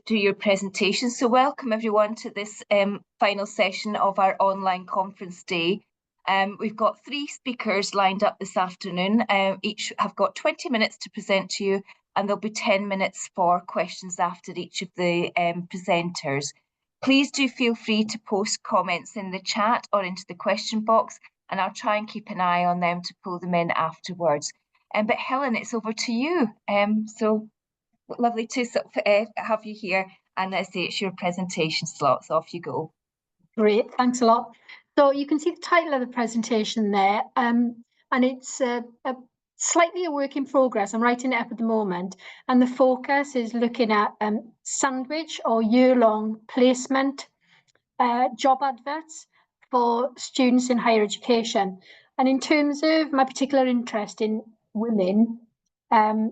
do your presentation. So welcome everyone to this final session of our online conference day. We've got 3 speakers lined up this afternoon. Each have got 20 minutes to present to you, and there'll be 10 minutes for questions after each of the presenters. Please do feel free to post comments in the chat or into the question box, and I'll try and keep an eye on them to pull them in afterwards. But Helen, it's over to you. So lovely to have you here, and let's say it's your presentation slot, so off you go. Great, thanks a lot. So you can see the title of the presentation there, and it's slightly a work in progress. I'm writing it up at the moment, and the focus is looking at sandwich or year-long placement job adverts for students in higher education. And in terms of my particular interest in women, a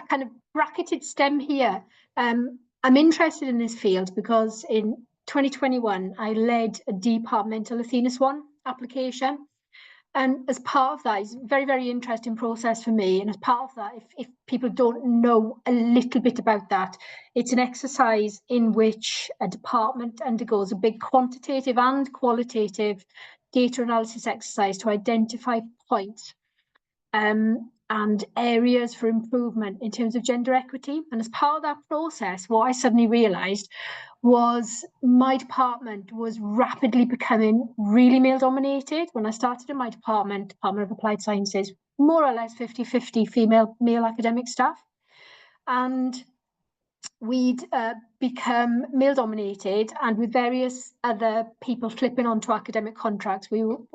kind of bracketed stem here. I'm interested in this field because in 2021, I led a departmental Athenas 1 application. And as part of that, it's a very, very interesting process for me. And as part of that, if people don't know a little bit about that, it's an exercise in which a department undergoes a big quantitative and qualitative data analysis exercise to identify points and areas for improvement in terms of gender equity. And as part of that process, what I suddenly realised was my department was rapidly becoming really male dominated. When I started in my Department of Applied Sciences, more or less 50-50 female, male academic staff. And we'd become male dominated, and with various other people flipping onto academic contracts, women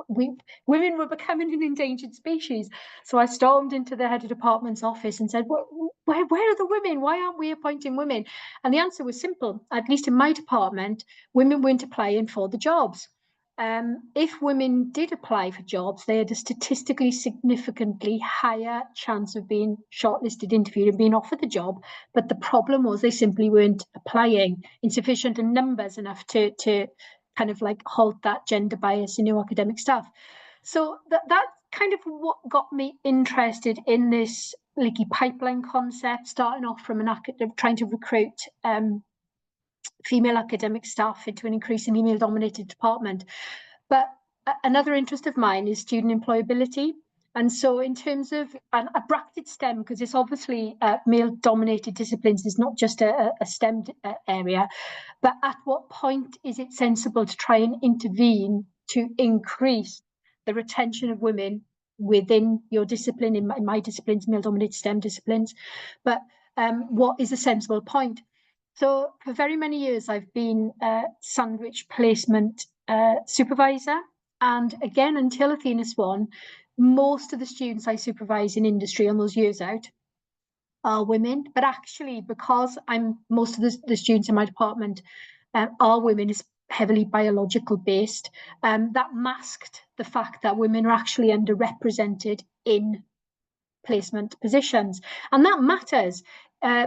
were becoming an endangered species. So I stormed into the head of department's office and said, where are the women? Why aren't we appointing women? And the answer was simple. At least in my department, women weren't applying for the jobs. If women did apply for jobs, they had a statistically significantly higher chance of being shortlisted, interviewed, and being offered the job. But the problem was they simply weren't applying in sufficient numbers enough to kind of like halt that gender bias in new academic staff. So that kind of what got me interested in this leaky pipeline concept, starting off from trying to recruit female academic staff into an increasingly male-dominated department. But another interest of mine is student employability. And so in terms of a bracketed STEM, because it's obviously male-dominated disciplines, is not just a STEM area, but at what point is it sensible to try and intervene to increase the retention of women within your discipline, in my disciplines, male-dominated STEM disciplines, but what is a sensible point? So for very many years, I've been a sandwich placement supervisor. And again, until Athenas 1, most of the students I supervise in industry on those years out are women. But actually, because most of the students in my department are women, is heavily biological based, that masked the fact that women are actually underrepresented in placement positions. And that matters.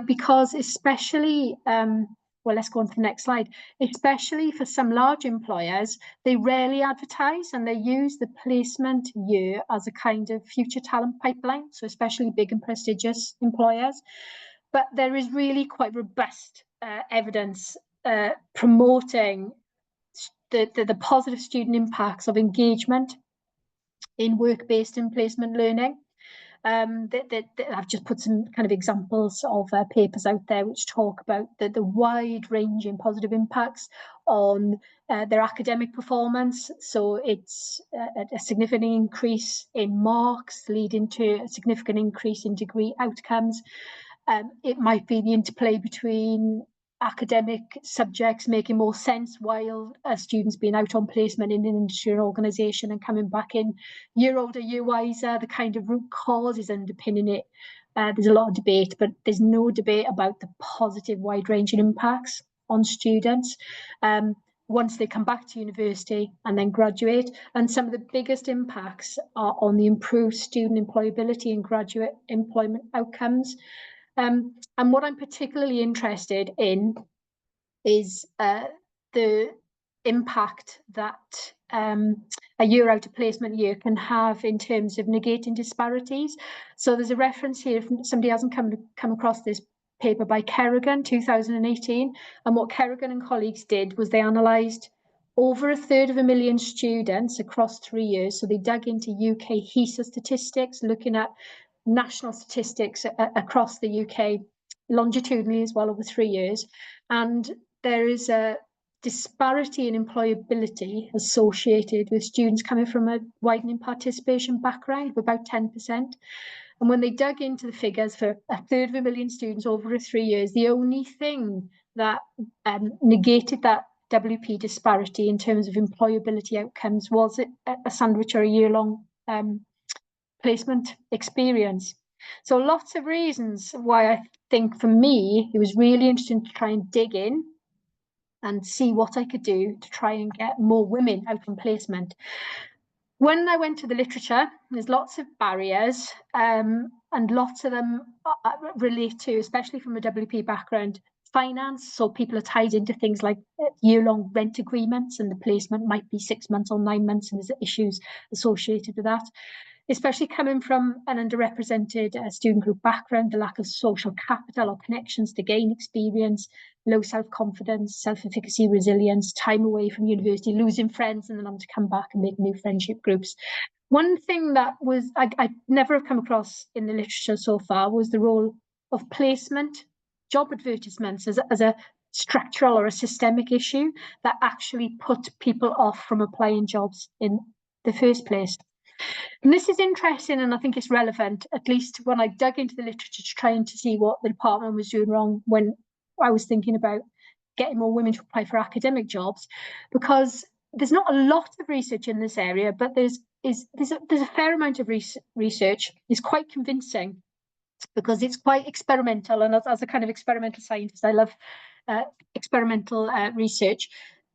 Because especially, well, let's go on to the next slide, especially for some large employers, they rarely advertise and they use the placement year as a kind of future talent pipeline, so especially big and prestigious employers. But there is really quite robust evidence promoting the positive student impacts of engagement in work-based and placement learning. I've just put some kind of examples of papers out there which talk about the wide-ranging positive impacts on their academic performance. So it's a significant increase in marks leading to a significant increase in degree outcomes. It might be the interplay between academic subjects making more sense while a student's been out on placement in an industry or organisation and coming back in year older, year wiser. The kind of root causes underpinning it. There's a lot of debate, but there's no debate about the positive wide-ranging impacts on students once they come back to university and then graduate. And some of the biggest impacts are on the improved student employability and graduate employment outcomes. And what I'm particularly interested in is the impact that a year out of placement year can have in terms of negating disparities. So there's a reference here, if somebody hasn't come across this paper by Kerrigan, 2018, and what Kerrigan and colleagues did was they analysed over 1/3 students across 3 years. So they dug into UK HESA statistics, looking at national statistics across the UK longitudinally as well over 3 years. And there is a disparity in employability associated with students coming from a widening participation background of about 10%. And when they dug into the figures for 1/3 students over 3 years, the only thing that negated that WP disparity in terms of employability outcomes was a sandwich or a year-long placement experience. So lots of reasons why I think for me, it was really interesting to try and dig in and see what I could do to try and get more women out from placement. When I went to the literature, there's lots of barriers, and lots of them relate to, especially from a WP background, finance. So people are tied into things like year-long rent agreements, and the placement might be 6 months or 9 months, and there's issues associated with that. Especially coming from an underrepresented student group background, the lack of social capital or connections to gain experience, low self-confidence, self-efficacy, resilience, time away from university, losing friends and then having to come back and make new friendship groups. One thing that was I never have come across in the literature so far was the role of placement, job advertisements as a structural or a systemic issue that actually put people off from applying jobs in the first place. And this is interesting, and I think it's relevant, at least when I dug into the literature to try to see what the department was doing wrong when I was thinking about getting more women to apply for academic jobs, because there's not a lot of research in this area, but there's a fair amount of research. It's quite convincing because it's quite experimental, and as a kind of experimental scientist, I love experimental research.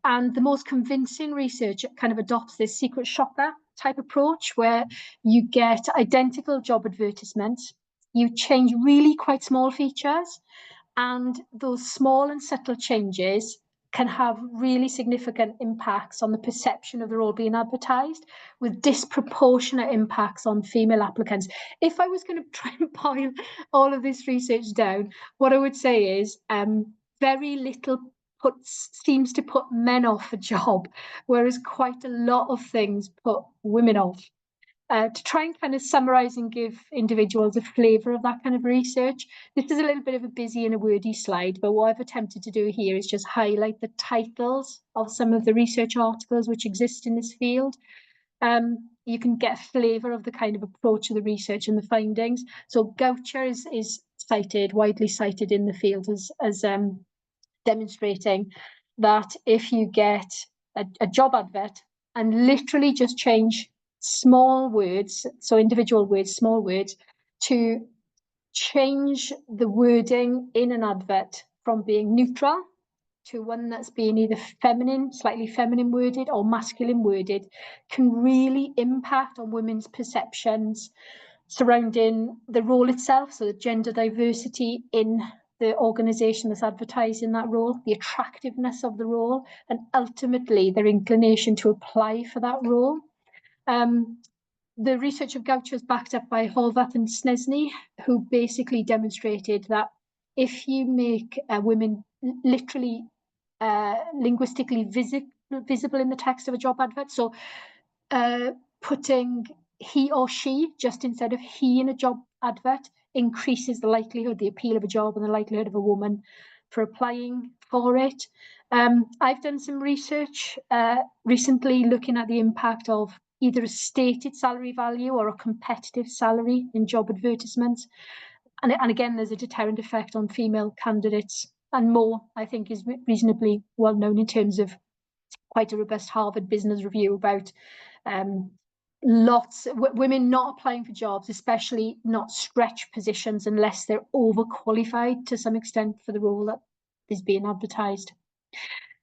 And the most convincing research kind of adopts this secret shopper type approach where you get identical job advertisements, you change really quite small features, and those small and subtle changes can have really significant impacts on the perception of the role being advertised, with disproportionate impacts on female applicants. If I was going to try and boil all of this research down, what I would say is very little seems to put men off a job, whereas quite a lot of things put women off. To try and kind of summarize and give individuals a flavor of that kind of research, this is a little bit of a busy and a wordy slide, but what I've attempted to do here is just highlight the titles of some of the research articles which exist in this field. You can get a flavor of the kind of approach of the research and the findings. So Goucher is cited, widely cited in the field as demonstrating that if you get a job advert and literally just change small words, so individual words, small words, to change the wording in an advert from being neutral to one that's being either feminine, slightly feminine worded, or masculine worded, can really impact on women's perceptions surrounding the role itself, so the gender diversity in the organisation that's advertising that role, the attractiveness of the role, and ultimately their inclination to apply for that role. The research of Goucher is backed up by Horvath and Snesny, who basically demonstrated that if you make women literally linguistically visible in the text of a job advert, so putting he or she just instead of he in a job advert increases the likelihood, the appeal of a job and the likelihood of a woman for applying for it. I've done some research recently looking at the impact of either a stated salary value or a competitive salary in job advertisements. And again, there's a deterrent effect on female candidates, and more, I think, is reasonably well known in terms of quite a robust Harvard Business Review about women not applying for jobs, especially not stretch positions unless they're overqualified to some extent for the role that is being advertised.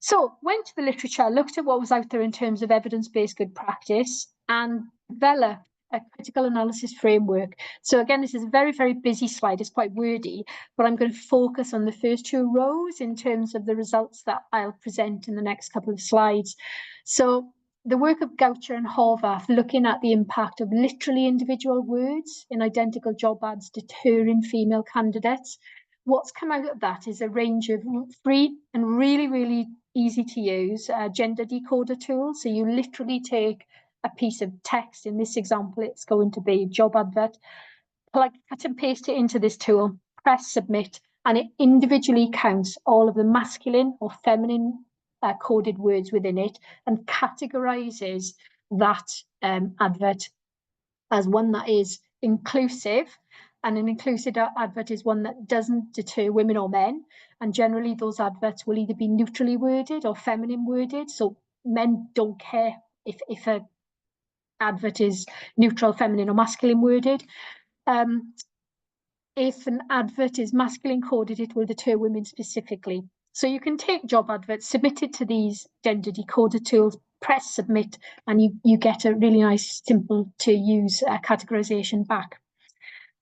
So went to the literature, looked at what was out there in terms of evidence-based good practice, and developed a critical analysis framework. So again, this is a very, very busy slide. It's quite wordy, but I'm going to focus on the first 2 rows in terms of the results that I'll present in the next couple of slides. So the work of Goucher and Horvath looking at the impact of literally individual words in identical job ads deterring female candidates. What's come out of that is a range of free and really, really easy to use gender decoder tools. So you literally take a piece of text. In this example, it's going to be a job advert. Cut and paste it into this tool, press submit, and it individually counts all of the masculine or feminine coded words within it and categorizes that advert as one that is inclusive. And an inclusive advert is one that doesn't deter women or men. And generally those adverts will either be neutrally worded or feminine worded. So men don't care if an advert is neutral, feminine or masculine worded. If an advert is masculine coded, it will deter women specifically. So you can take job adverts, submit it to these gender decoder tools, press submit, and you get a really nice, simple to use categorization back.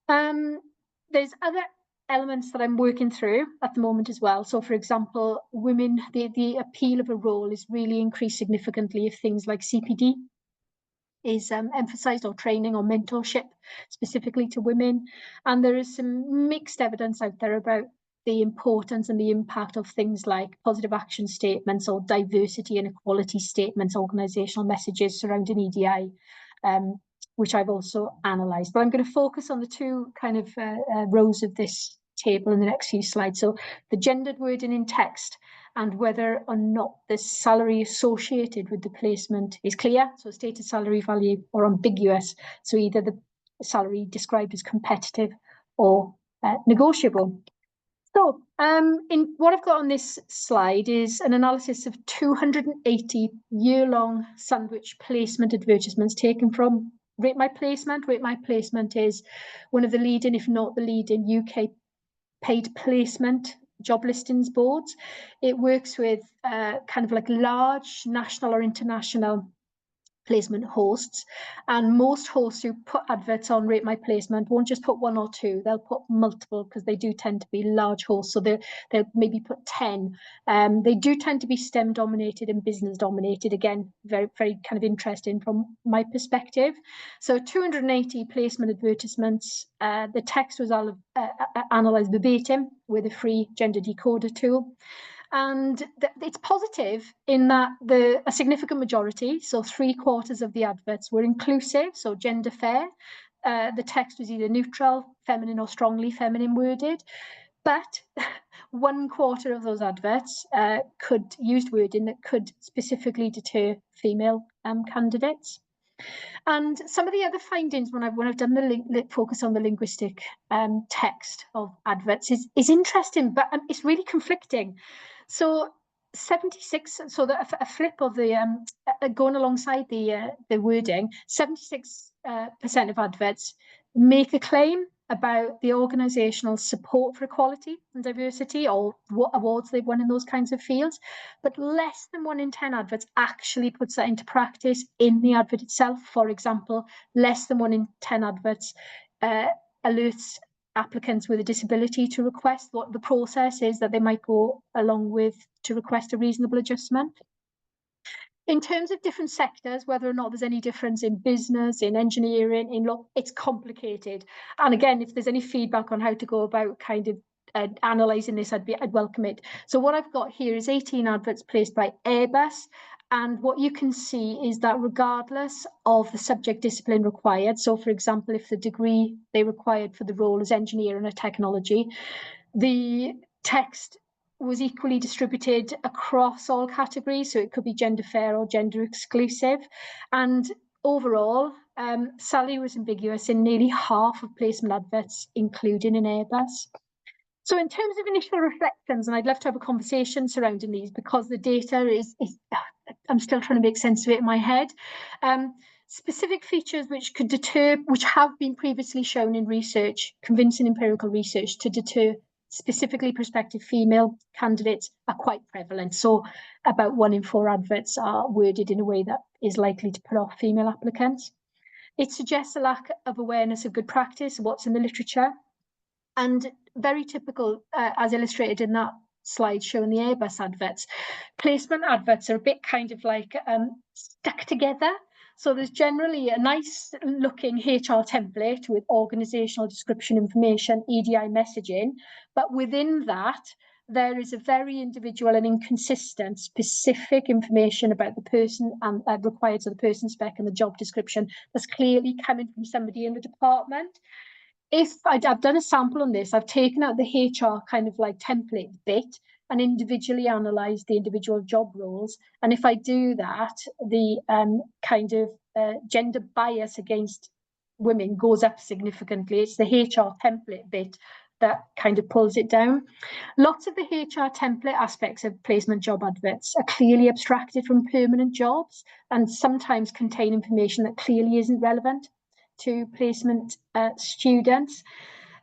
There's other elements that I'm working through at the moment as well. So for example, women, the appeal of a role is really increased significantly if things like CPD is emphasised, or training or mentorship specifically to women. And there is some mixed evidence out there about the importance and the impact of things like positive action statements or diversity and equality statements, organisational messages surrounding EDI, which I've also analysed. But I'm going to focus on the two kind of rows of this table in the next few slides. So the gendered wording in text and whether or not the salary associated with the placement is clear, so stated salary value, or ambiguous, so either the salary described as competitive or negotiable. So in what I've got on this slide is an analysis of 280 year-long sandwich placement advertisements taken from Rate My Placement. Rate My Placement is one of the leading, if not the leading, UK paid placement job listings boards. It works with kind of like large national or international placement hosts, and most hosts who put adverts on Rate My Placement won't just put one or two, they'll put multiple, because they do tend to be large hosts, so they'll maybe put 10. They do tend to be STEM dominated and business dominated, again very, very kind of interesting from my perspective. So 280 placement advertisements. The text was analysed verbatim with a free gender decoder tool. And it's positive in that a significant majority, so 3/4 of the adverts, were inclusive, so gender fair. The text was either neutral, feminine, or strongly feminine worded. But 1/4 of those adverts used wording that could specifically deter female candidates. And some of the other findings when I've done the focus on the linguistic text of adverts is interesting, but it's really conflicting. So 76, so a flip of the going alongside the wording, 76% of adverts make a claim about the organisational support for equality and diversity, or what awards they've won in those kinds of fields, but less than 1 in 10 adverts actually puts that into practice in the advert itself. For example, less than 1 in 10 adverts alerts applicants with a disability to request what the process is that they might go along with to request a reasonable adjustment. In terms of different sectors, whether or not there's any difference in business, in engineering, in law, it's complicated. And again, if there's any feedback on how to go about kind of analysing this, I'd welcome it. So what I've got here is 18 adverts placed by Airbus. And what you can see is that regardless of the subject discipline required, so for example, if the degree they required for the role is engineering or technology, the text was equally distributed across all categories, so it could be gender fair or gender exclusive. And overall, salary was ambiguous in nearly half of placement adverts, including in Airbus. So in terms of initial reflections, and I'd love to have a conversation surrounding these because the data is I'm still trying to make sense of it in my head. Specific features which could deter, which have been previously shown in research, convincing empirical research, to deter specifically prospective female candidates are quite prevalent. So about 1 in 4 adverts are worded in a way that is likely to put off female applicants. It suggests a lack of awareness of good practice, what's in the literature, and very typical, as illustrated in that slide showing the Airbus adverts. Placement adverts are a bit kind of like stuck together. So there's generally a nice looking HR template with organizational description information, EDI messaging, but within that, there is a very individual and inconsistent specific information about the person and required to the person spec and the job description that's clearly coming from somebody in the department. If I've done a sample on this, I've taken out the HR kind of like template bit and individually analysed the individual job roles. And if I do that, the kind of gender bias against women goes up significantly. It's the HR template bit that kind of pulls it down. Lots of the HR template aspects of placement job adverts are clearly abstracted from permanent jobs and sometimes contain information that clearly isn't relevant to placement students.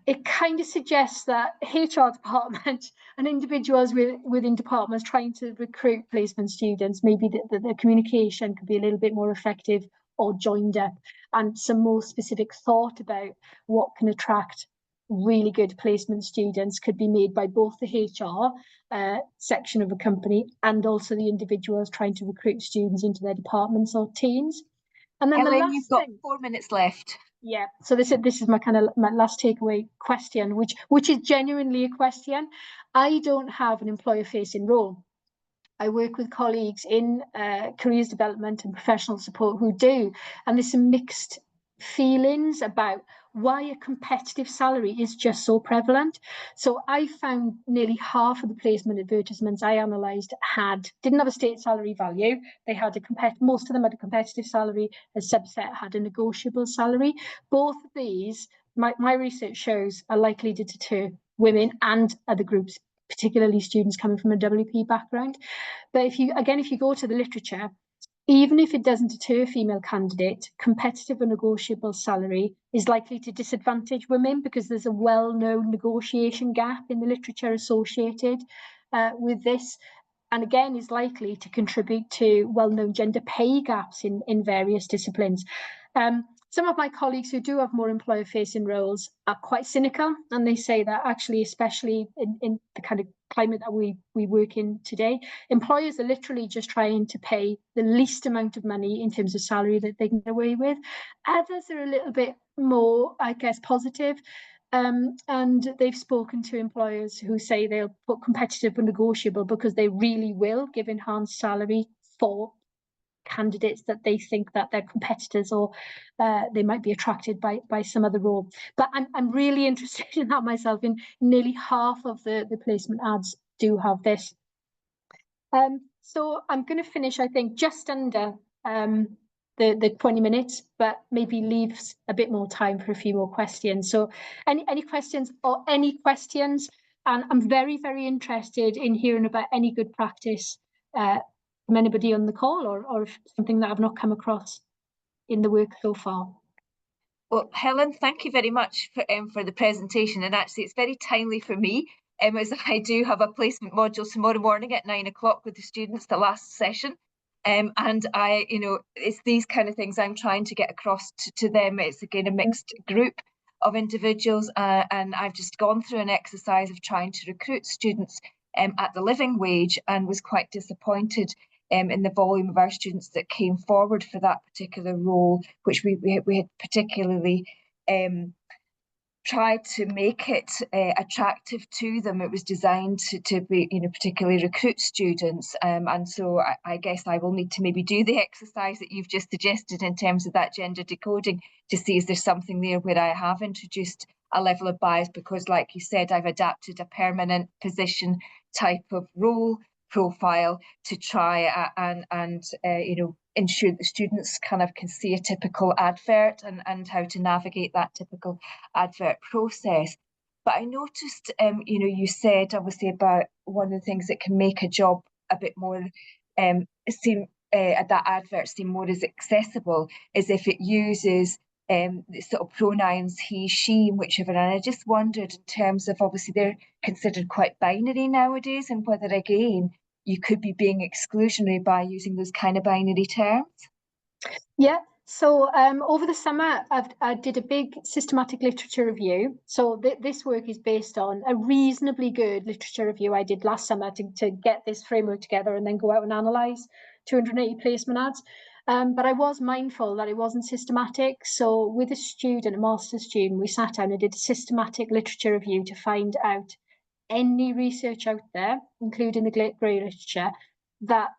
It kind of suggests that HR department and individuals within departments trying to recruit placement students, maybe the communication could be a little bit more effective or joined up, and some more specific thought about what can attract really good placement students could be made by both the HR section of a company and also the individuals trying to recruit students into their departments or teams. And then Helen, you've got 4 minutes left. Yeah, so this is my last takeaway question, which is genuinely a question. I don't have an employer-facing role. I work with colleagues in careers development and professional support who do, and there's some mixed feelings about why a competitive salary is just so prevalent. So I found nearly half of the placement advertisements I analysed didn't have a state salary value. They had most of them had a competitive salary, a subset had a negotiable salary. Both of these, my research shows, are likely to deter women and other groups, particularly students coming from a WP background. But if you go to the literature, even if it doesn't deter a female candidate, competitive and negotiable salary is likely to disadvantage women because there's a well-known negotiation gap in the literature associated with this, and again is likely to contribute to well-known gender pay gaps in various disciplines. Some of my colleagues who do have more employer-facing roles are quite cynical, and they say that actually, especially in the kind of climate that we work in today, employers are literally just trying to pay the least amount of money in terms of salary that they can get away with. Others are a little bit more, I guess, positive. And they've spoken to employers who say they'll put competitive and negotiable because they really will give enhanced salary for candidates that they think that they're competitors or they might be attracted by some other role. But I'm really interested in that myself. In nearly half of the placement ads do have this. So I'm going to finish, I think, just under the 20 minutes, but maybe leaves a bit more time for a few more questions. So any questions or any questions? And I'm very, very interested in hearing about any good practice from anybody on the call or something that I've not come across in the work so far. Well, Helen, thank you very much for the presentation. And actually, it's very timely for me, as I do have a placement module tomorrow morning at 9 o'clock with the students, the last session. And it's these kind of things I'm trying to get across to them. It's again a mixed group of individuals, and I've just gone through an exercise of trying to recruit students at the living wage, and was quite disappointed in the volume of our students that came forward for that particular role, which we had particularly tried to make it attractive to them. It was designed to be, particularly recruit students. And so I guess I will need to maybe do the exercise that you've just suggested in terms of that gender decoding to see is there something there where I have introduced a level of bias, because like you said, I've adapted a permanent position type of role profile to try and ensure that students kind of can see a typical advert and how to navigate that typical advert process. But I noticed, you said obviously about one of the things that can make a job a bit more that advert seem more as accessible is if it uses sort of pronouns he, she, whichever. And I just wondered, in terms of, obviously they're considered quite binary nowadays, and whether again you could be being exclusionary by using those kind of binary terms. Yeah, So over the summer, I did a big systematic literature review. So this work is based on a reasonably good literature review I did last summer to get this framework together and then go out and analyse 280 placement ads. But I was mindful that it wasn't systematic. So with a student, a master's student, we sat down and did a systematic literature review to find out any research out there, including the grey literature, that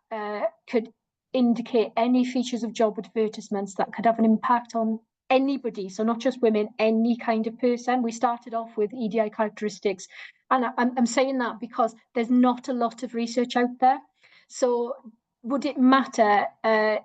could indicate any features of job advertisements that could have an impact on anybody, so not just women, any kind of person. We started off with EDI characteristics, and I'm saying that because there's not a lot of research out there. So would it matter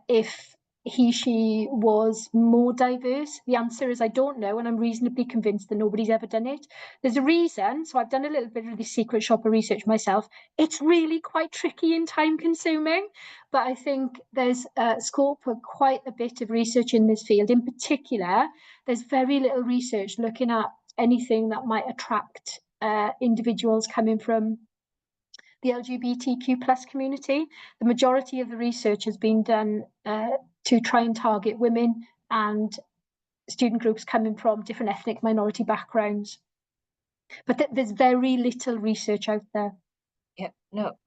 if she was more diverse? The answer is I don't know, and I'm reasonably convinced that nobody's ever done it. There's a reason, so I've done a little bit of the secret shopper research myself. It's really quite tricky and time consuming, but I think there's scope for quite a bit of research in this field. In particular, there's very little research looking at anything that might attract individuals coming from the LGBTQ plus community. The majority of the research has been done to try and target women and student groups coming from different ethnic minority backgrounds. But there's very little research out there. Yeah, no,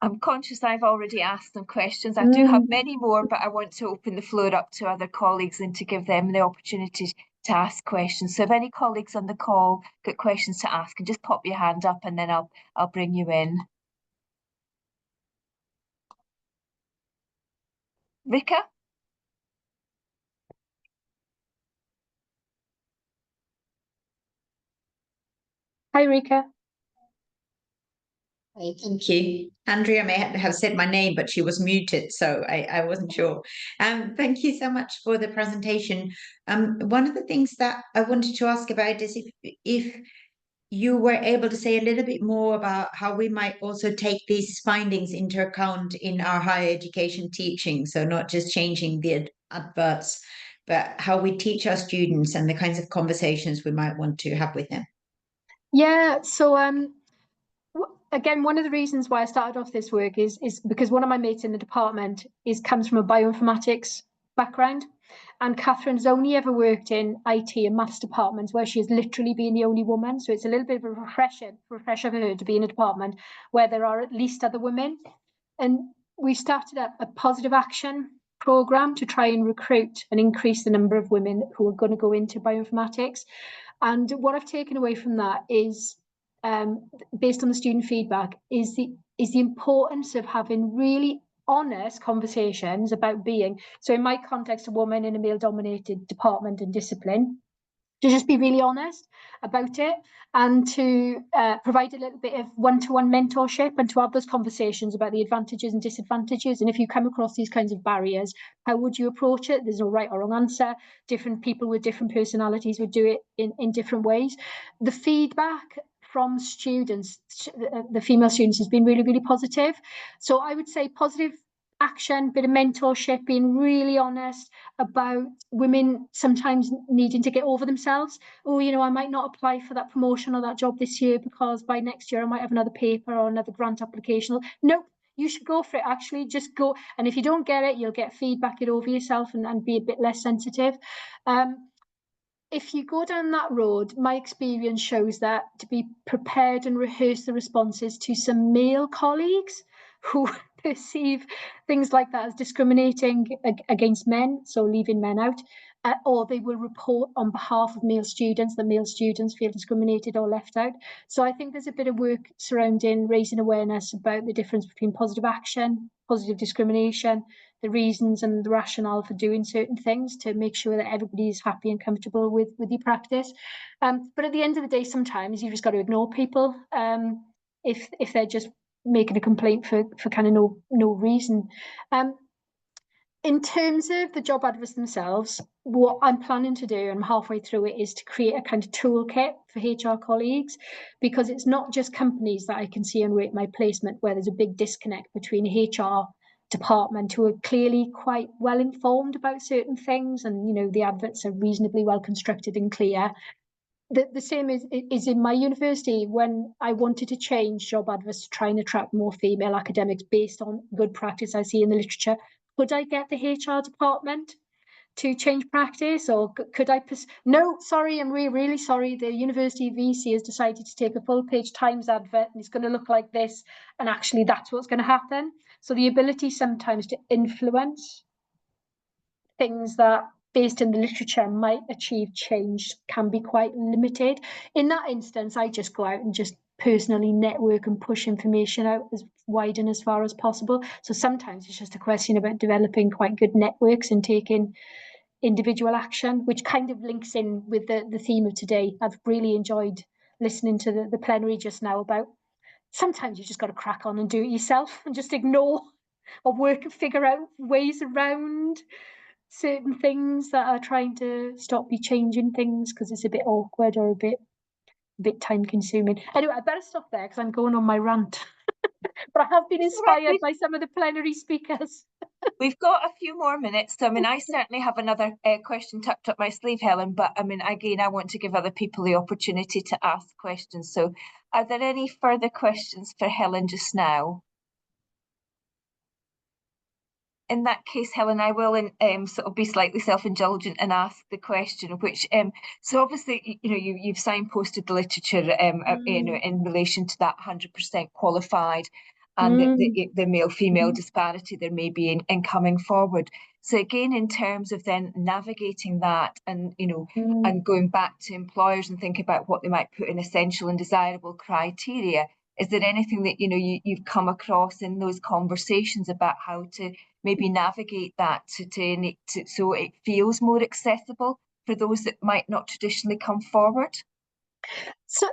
I'm conscious I've already asked them questions. I do have many more, but I want to open the floor up to other colleagues and to give them the opportunity to ask questions. So if any colleagues on the call got questions to ask, and just pop your hand up and then I'll bring you in. Rika? Hi, Rika. Hey, thank you. Andrea may have said my name, but she was muted, so I wasn't sure. Thank you so much for the presentation. One of the things that I wanted to ask about is if you were able to say a little bit more about how we might also take these findings into account in our higher education teaching. So not just changing the adverts, but how we teach our students and the kinds of conversations we might want to have with them. Yeah, so again, one of the reasons why I started off this work is because one of my mates in the department comes from a bioinformatics background, and Catherine's only ever worked in IT and maths departments where she has literally been the only woman. So it's a little bit of a refresher for her to be in a department where there are at least other women. And we started a positive action program to try and recruit and increase the number of women who are going to go into bioinformatics. And what I've taken away from that is, based on the student feedback, is the importance of having really honest conversations about being, so in my context, a woman in a male-dominated department and discipline, to just be really honest about it and to provide a little bit of one-to-one mentorship and to have those conversations about the advantages and disadvantages. And if you come across these kinds of barriers, how would you approach it? There's no right or wrong answer. Different people with different personalities would do it in different ways. The feedback from students, the female students, has been really, really positive. So I would say positive action, bit of mentorship, being really honest about women sometimes needing to get over themselves. Oh, you know, I might not apply for that promotion or that job this year because by next year I might have another paper or another grant application. Nope, you should go for it. Actually, just go. And if you don't get it, you'll get feedback it over yourself and be a bit less sensitive. If you go down that road, my experience shows that to be prepared and rehearse the responses to some male colleagues who perceive things like that as discriminating against men, so leaving men out, or they will report on behalf of male students that male students feel discriminated or left out. So I think there's a bit of work surrounding raising awareness about the difference between positive action, positive discrimination, the reasons and the rationale for doing certain things to make sure that everybody is happy and comfortable with your practice. But at the end of the day, sometimes you just got to ignore people if they're just making a complaint for kind of no reason. In terms of the job adverts themselves, what I'm planning to do, and I'm halfway through it, is to create a kind of toolkit for HR colleagues, because it's not just companies that I can see and rate my placement where there's a big disconnect between HR department who are clearly quite well informed about certain things, and you know the adverts are reasonably well constructed and clear. The same is in my university. When I wanted to change job adverts to try and attract more female academics based on good practice I see in the literature, could I get the HR department to change practice, or could I? No, sorry, I'm really sorry. The university VC has decided to take a full-page Times advert, and it's going to look like this, and actually that's what's going to happen. So the ability sometimes to influence things that, based in the literature, might achieve change can be quite limited. In that instance, I just go out and just personally network and push information out as wide and as far as possible. So sometimes it's just a question about developing quite good networks and taking individual action, which kind of links in with the theme of today. I've really enjoyed listening to the plenary just now about sometimes you just got to crack on and do it yourself and just ignore or work and figure out ways around certain things that are trying to stop you changing things because it's a bit awkward or a bit time consuming. Anyway, I better stop there because I'm going on my rant. But I have been inspired by some of the plenary speakers. We've got a few more minutes. So, I mean, I certainly have another question tucked up my sleeve, Helen, but I mean, again, I want to give other people the opportunity to ask questions. So are there any further questions for Helen just now? In that case, Helen, I will sort of be slightly self-indulgent and ask the question, which so obviously, you know, you've signposted the literature you know, in relation to that 100% qualified and the male-female disparity there may be in coming forward. So again, in terms of then navigating that and, you know, and going back to employers and think about what they might put in essential and desirable criteria, is there anything that, you know, you've come across in those conversations about how to maybe navigate that so it feels more accessible for those that might not traditionally come forward? So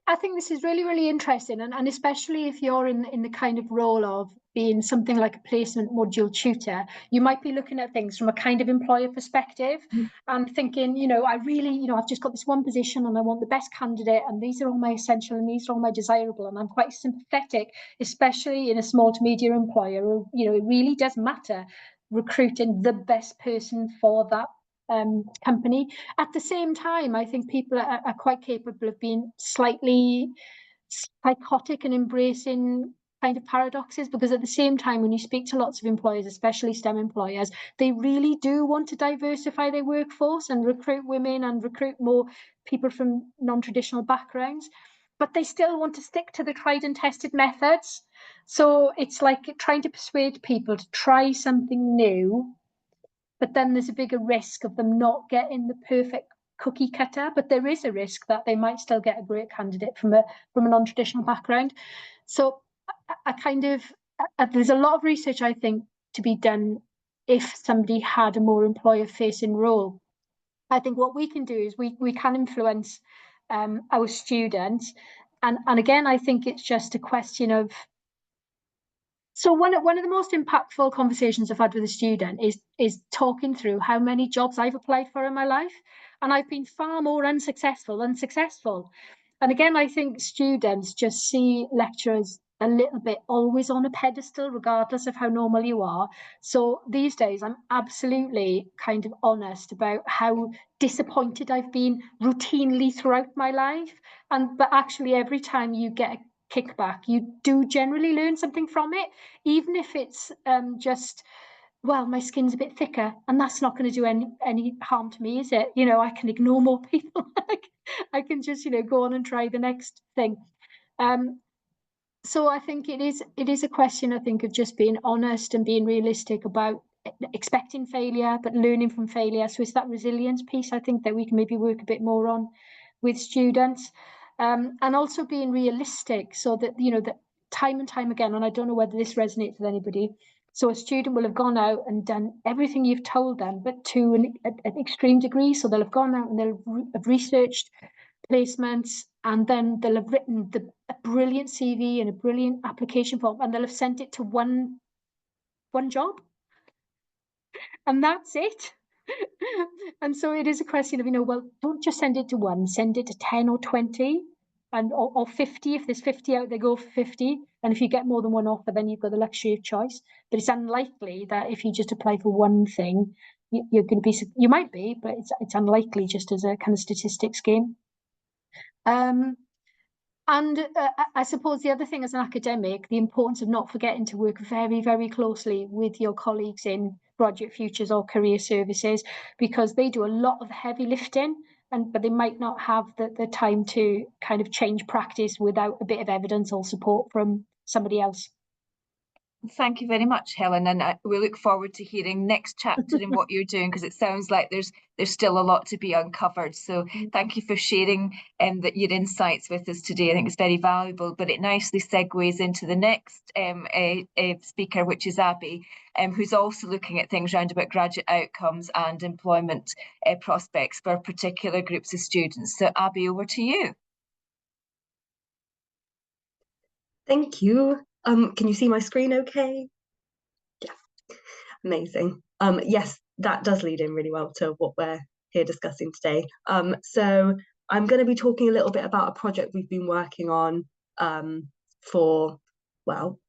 I think this is really, really interesting, and especially if you're in the kind of role of being something like a placement module tutor, you might be looking at things from a kind of employer perspective and thinking, you know, I really, you know, I've just got this one position and I want the best candidate and these are all my essential and these are all my desirable, and I'm quite sympathetic, especially in a small to medium employer. You know, it really does matter recruiting the best person for that company. At the same time, I think people are quite capable of being slightly psychotic and embracing kind of paradoxes, because at the same time, when you speak to lots of employers, especially STEM employers, they really do want to diversify their workforce and recruit women and recruit more people from non-traditional backgrounds, but they still want to stick to the tried and tested methods. So it's like trying to persuade people to try something new, but then there's a bigger risk of them not getting the perfect cookie cutter, but there is a risk that they might still get a great candidate from a non-traditional background. So I kind of, there's a lot of research, I think, to be done if somebody had a more employer-facing role. I think what we can do is we can influence our students. And again, I think it's just a question of, so one of the most impactful conversations I've had with a student is talking through how many jobs I've applied for in my life, and I've been far more unsuccessful than successful. And again, I think students just see lecturers a little bit always on a pedestal, regardless of how normal you are. So these days, I'm absolutely kind of honest about how disappointed I've been routinely throughout my life, but actually every time you get a kickback, you do generally learn something from it, even if it's just, well, my skin's a bit thicker, and that's not going to do any harm to me, is it? You know, I can ignore more people. I can just, you know, go on and try the next thing. So I think it is a question, I think, of just being honest and being realistic about expecting failure, but learning from failure. So it's that resilience piece, I think, that we can maybe work a bit more on with students. And also being realistic, so that, you know, that time and time again, and I don't know whether this resonates with anybody, so a student will have gone out and done everything you've told them, but to an extreme degree. So they'll have gone out and they'll have researched placements, and then they'll have written a brilliant CV and a brilliant application form, and they'll have sent it to one job, and that's it. And so it is a question of, you know, well, don't just send it to one, send it to 10 or 20 or 50. If there's 50 out there, go for 50. And if you get more than one offer, then you've got the luxury of choice. But it's unlikely that if you just apply for one thing, you're going to be, you might be, but it's unlikely, just as a kind of statistics game. And I suppose the other thing as an academic, the importance of not forgetting to work very, very closely with your colleagues in Graduate Futures or Career Services, because they do a lot of heavy lifting, but they might not have the time to kind of change practice without a bit of evidence or support from somebody else. Thank you very much, Helen, and we look forward to hearing next chapter in what you're doing, because it sounds like there's still a lot to be uncovered. So thank you for sharing your insights with us today. I think it's very valuable, but it nicely segues into the next speaker, which is Abby, who's also looking at things around about graduate outcomes and employment prospects for particular groups of students. So Abby, over to you. Thank you. Can you see my screen okay? Yeah, amazing. Yes, that does lead in really well to what we're here discussing today. So I'm going to be talking a little bit about a project we've been working on for, well,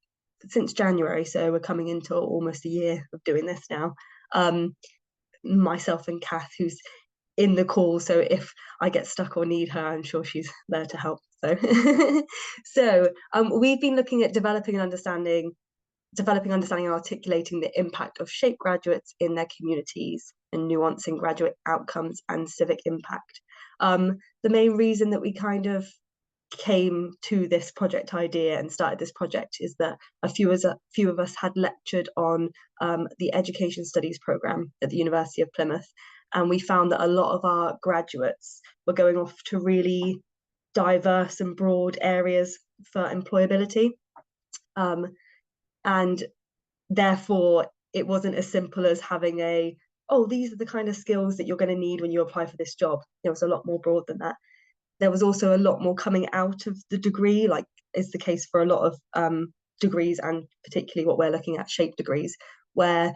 since January. So we're coming into almost a year of doing this now. Myself and Kath, who's in the call, so if I get stuck or need her, I'm sure she's there to help. So we've been looking at developing understanding and articulating the impact of SHAPE graduates in their communities and nuancing graduate outcomes and civic impact. The main reason that we kind of came to this project idea and started this project is that a few of us had lectured on the Education Studies programme at the University of Plymouth, and we found that a lot of our graduates were going off to really diverse and broad areas for employability, and therefore it wasn't as simple as having these are the kind of skills that you're going to need when you apply for this job. It was a lot more broad than that. There was also a lot more coming out of the degree, like is the case for a lot of degrees, and particularly what we're looking at, SHAPE degrees, where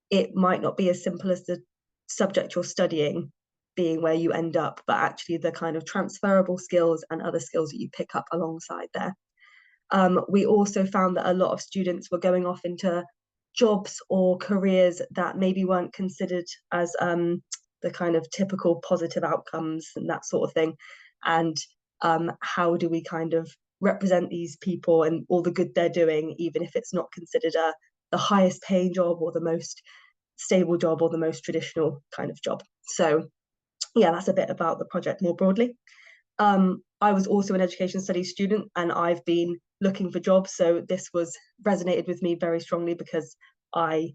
it might not be as simple as the subject you're studying being where you end up, but actually the kind of transferable skills and other skills that you pick up alongside there. We also found that a lot of students were going off into jobs or careers that maybe weren't considered as the kind of typical positive outcomes and that sort of thing. And how do we kind of represent these people and all the good they're doing, even if it's not considered the highest paying job or the most stable job or the most traditional kind of job. So yeah, that's a bit about the project more broadly. I was also an education studies student, and I've been looking for jobs, so this resonated with me very strongly because I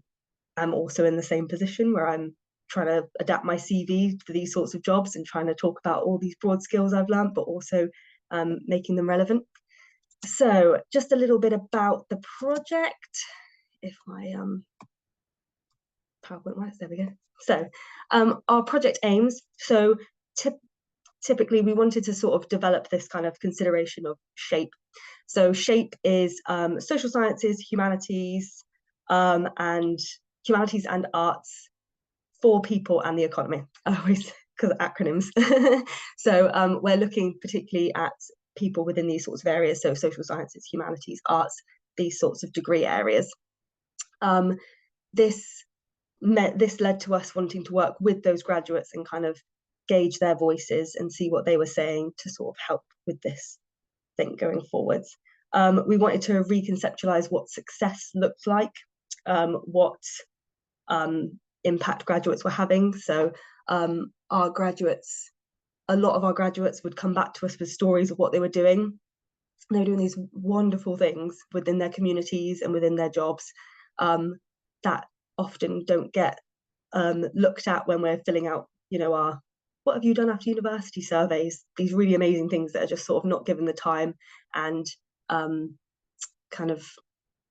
am also in the same position where I'm trying to adapt my CV for these sorts of jobs and trying to talk about all these broad skills I've learned, but also making them relevant. So just a little bit about the project. If my PowerPoint works, there we go. So our project aims, so typically we wanted to sort of develop this kind of consideration of SHAPE. So SHAPE is social sciences, humanities and arts for people and the economy. I always, because of acronyms. So we're looking particularly at people within these sorts of areas, so social sciences, humanities, arts, these sorts of degree areas. This led to us wanting to work with those graduates and kind of gauge their voices and see what they were saying to sort of help with this thing going forwards. We wanted to reconceptualize what success looked like, what impact graduates were having. So our graduates, a lot of our graduates would come back to us with stories of what they were doing. They were doing these wonderful things within their communities and within their jobs that often don't get looked at when we're filling out, our what have you done after university surveys, these really amazing things that are just sort of not given the time and kind of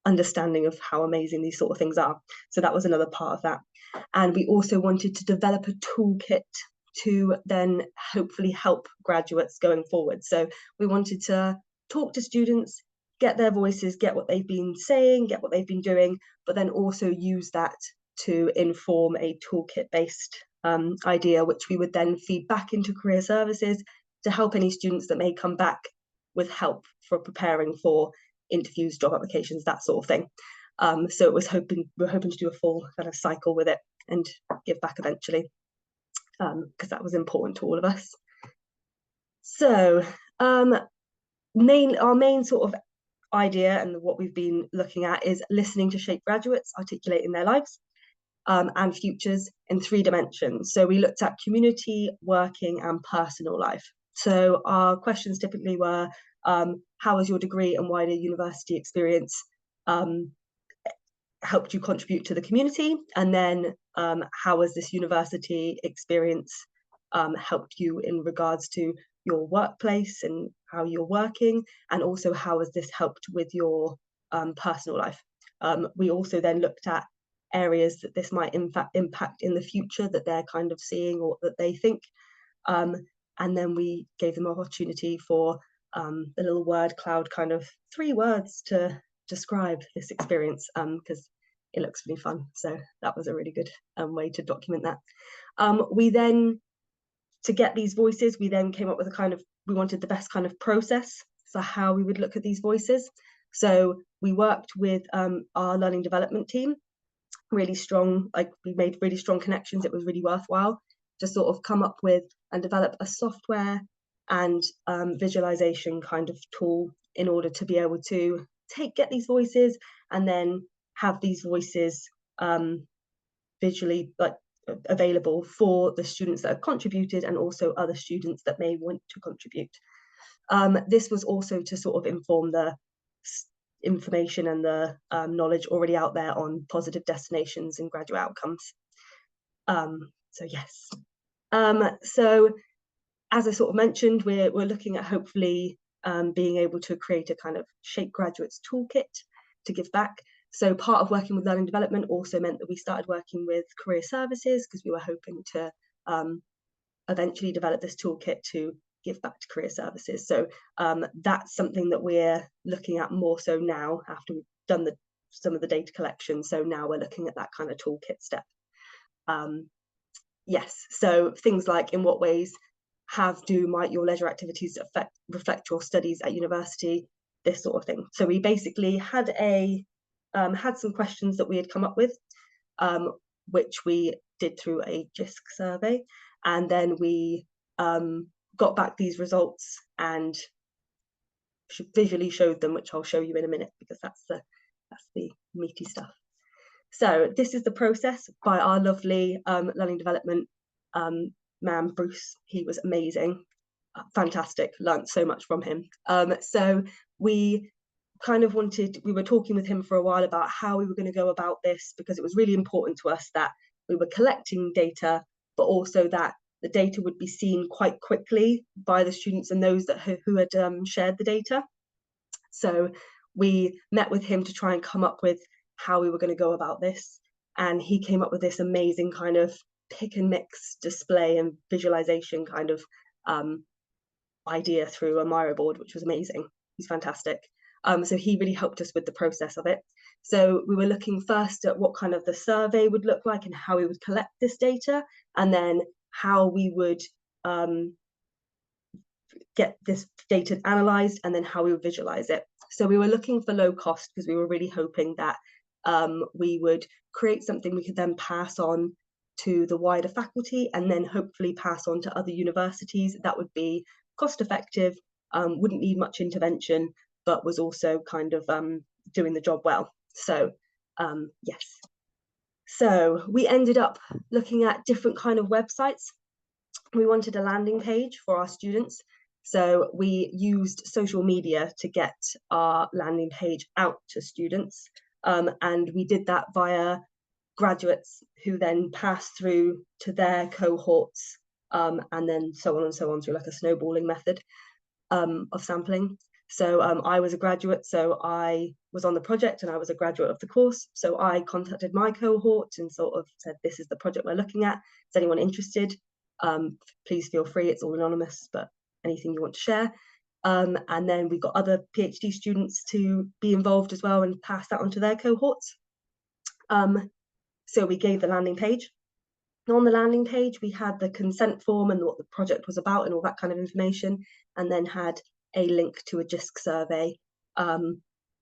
understanding of how amazing these sort of things are. So that was another part of that. And we also wanted to develop a toolkit to then hopefully help graduates going forward. So we wanted to talk to students, get their voices, get what they've been saying, get what they've been doing, but then also use that to inform a toolkit-based idea, which we would then feed back into career services to help any students that may come back with help for preparing for interviews, job applications, that sort of thing. So we're hoping to do a full kind of cycle with it and give back eventually, because that was important to all of us. So our main sort of idea and what we've been looking at is listening to SHAPE graduates, articulating their lives. and futures in 3 dimensions. So we looked at community, working, and personal life. So our questions typically were, how has your degree and wider university experience helped you contribute to the community? And then how has this university experience helped you in regards to your workplace and how you're working? And also, how has this helped with your personal life? We also then looked at areas that this might impact in the future that they're kind of seeing or that they think. And then we gave them an opportunity for the little word cloud, kind of 3 words to describe this experience, because it looks really fun. So that was a really good way to document that. We then, to get these voices, we then came up with we wanted the best kind of process for how we would look at these voices. So we worked with our learning development team, really strong, we made really strong connections. It was really worthwhile to sort of come up with and develop a software and visualization kind of tool in order to be able to get these voices and then have these voices visually available for the students that have contributed and also other students that may want to contribute. This was also to sort of inform the information and the knowledge already out there on positive destinations and graduate outcomes. So yes. So as I sort of mentioned, we're looking at hopefully being able to create a kind of Shape Graduates toolkit to give back. So part of working with learning development also meant that we started working with career services, because we were hoping to eventually develop this toolkit to give back to career services. So that's something that we're looking at more so now after we've done some of the data collection. So now we're looking at that kind of toolkit step. Yes, so things like, in what ways might your leisure activities reflect your studies at university, this sort of thing. So we basically had had some questions that we had come up with, which we did through a JISC survey, and then we got back these results and visually showed them, which I'll show you in a minute, because that's the meaty stuff. So this is the process by our lovely learning development man, Bruce. He was amazing, fantastic, learned so much from him. So we kind of we were talking with him for a while about how we were going to go about this, because it was really important to us that we were collecting data, but also that the data would be seen quite quickly by the students and those who had shared the data. So we met with him to try and come up with how we were going to go about this, and he came up with this amazing kind of pick and mix display and visualization kind of idea through a Miro board, which was amazing. He's fantastic. So he really helped us with the process of it. So we were looking first at what kind of the survey would look like and how we would collect this data, and then how we would get this data analyzed, and then how we would visualize it. So we were looking for low cost, because we were really hoping that we would create something we could then pass on to the wider faculty, and then hopefully pass on to other universities. That would be cost effective, wouldn't need much intervention, but was also kind of doing the job well. So yes. So we ended up looking at different kind of websites. We wanted a landing page for our students. So we used social media to get our landing page out to students. And we did that via graduates who then passed through to their cohorts, and then so on through like a snowballing method of sampling. So I was a graduate, so I was on the project, and I was a graduate of the course. So I contacted my cohort and sort of said, this is the project we're looking at. Is anyone interested? Please feel free, it's all anonymous, but anything you want to share. And then we got other PhD students to be involved as well and pass that on to their cohorts. So we gave the landing page. On the landing page, we had the consent form and what the project was about and all that kind of information, and then had a link to a JISC survey.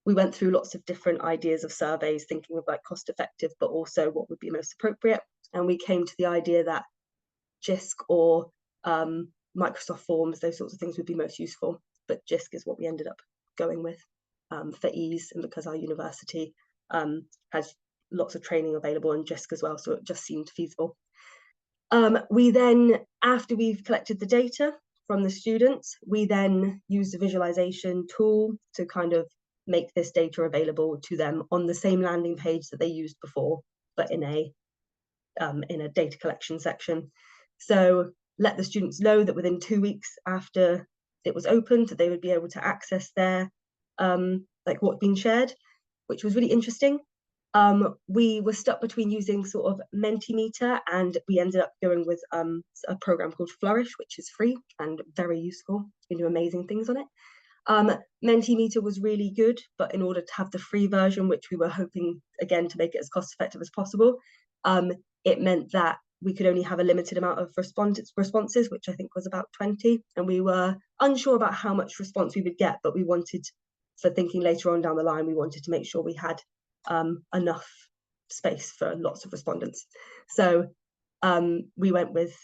We went through lots of different ideas of surveys, thinking of like cost effective, but also what would be most appropriate. And we came to the idea that JISC or Microsoft Forms, those sorts of things would be most useful, but JISC is what we ended up going with for ease, and because our university has lots of training available in JISC as well, so it just seemed feasible. We then, after we've collected the data from the students, we then use the visualization tool to kind of make this data available to them on the same landing page that they used before, but in a data collection section. So let the students know that within 2 weeks after it was opened, they would be able to access their like what's been shared, which was really interesting. We were stuck between using sort of Mentimeter, and we ended up going with a program called Flourish, which is free and very useful. You can do amazing things on it. Mentimeter was really good, but in order to have the free version, which we were hoping again to make it as cost effective as possible, it meant that we could only have a limited amount of responses, which I think was about 20, and we were unsure about how much response we would get, but we wanted, for thinking later on down the line, we wanted to make sure we had enough space for lots of respondents. So we went with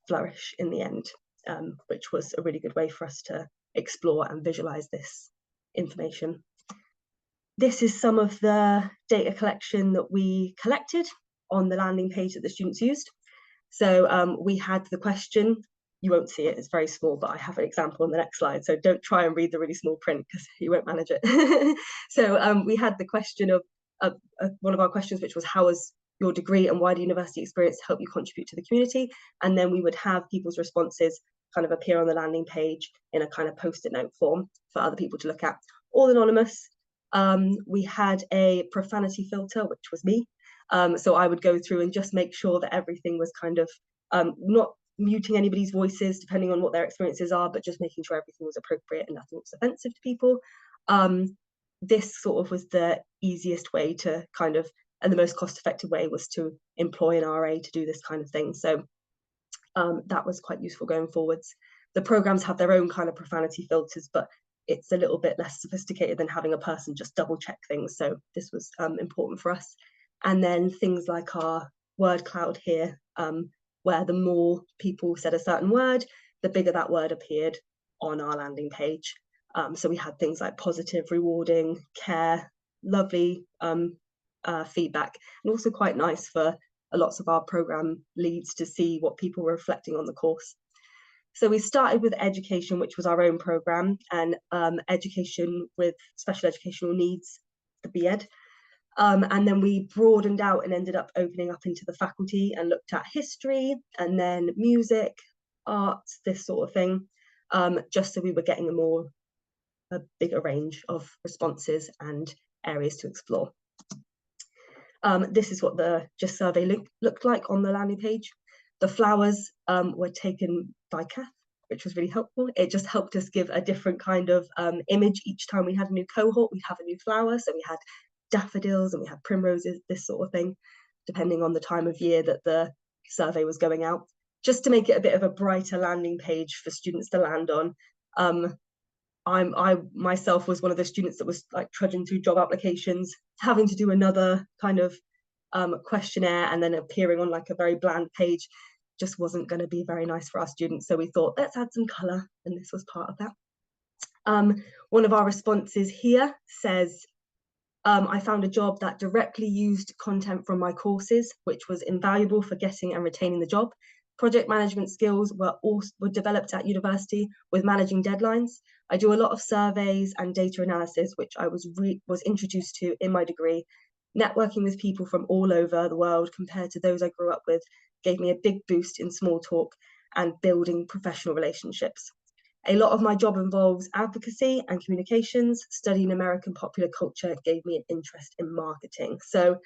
Flourish in the end, which was a really good way for us to explore and visualize this information. This is some of the data collection that we collected on the landing page that the students used. So we had the question, you won't see it, it's very small, but I have an example on the next slide, so don't try and read the really small print because you won't manage it. So we had the question of one of our questions, which was, how was your degree and wider university experience help you contribute to the community? And then we would have people's responses kind of appear on the landing page in a kind of post-it note form for other people to look at, all anonymous. We had a profanity filter, which was me. So I would go through and just make sure that everything was kind of not muting anybody's voices depending on what their experiences are, but just making sure everything was appropriate and nothing was offensive to people. This sort of was the easiest way to kind of, and the most cost-effective way was to employ an RA to do this kind of thing. So that was quite useful going forwards. The programs have their own kind of profanity filters, but it's a little bit less sophisticated than having a person just double check things. So this was important for us. And then things like our word cloud here, where the more people said a certain word, the bigger that word appeared on our landing page. So we had things like positive, rewarding, care, lovely feedback, and also quite nice for lots of our program leads to see what people were reflecting on the course. So we started with education, which was our own program, and education with special educational needs, the BEd. And then we broadened out and ended up opening up into the faculty and looked at history and then music, arts, this sort of thing, just so we were getting a bigger range of responses and areas to explore. This is what the JISC survey looked like on the landing page. The flowers were taken by Kath, which was really helpful. It just helped us give a different kind of image each time we had a new cohort. We'd have a new flower, so we had daffodils and we had primroses, this sort of thing, depending on the time of year that the survey was going out, just to make it a bit of a brighter landing page for students to land on. I myself was one of the students that was like trudging through job applications, having to do another kind of questionnaire and then appearing on like a very bland page just wasn't going to be very nice for our students. So we thought, let's add some colour, and this was part of that. One of our responses here says, I found a job that directly used content from my courses, which was invaluable for getting and retaining the job. Project management skills were developed at university with managing deadlines. I do a lot of surveys and data analysis, which I was introduced to in my degree. Networking with people from all over the world compared to those I grew up with gave me a big boost in small talk and building professional relationships. A lot of my job involves advocacy and communications. Studying American popular culture gave me an interest in marketing. So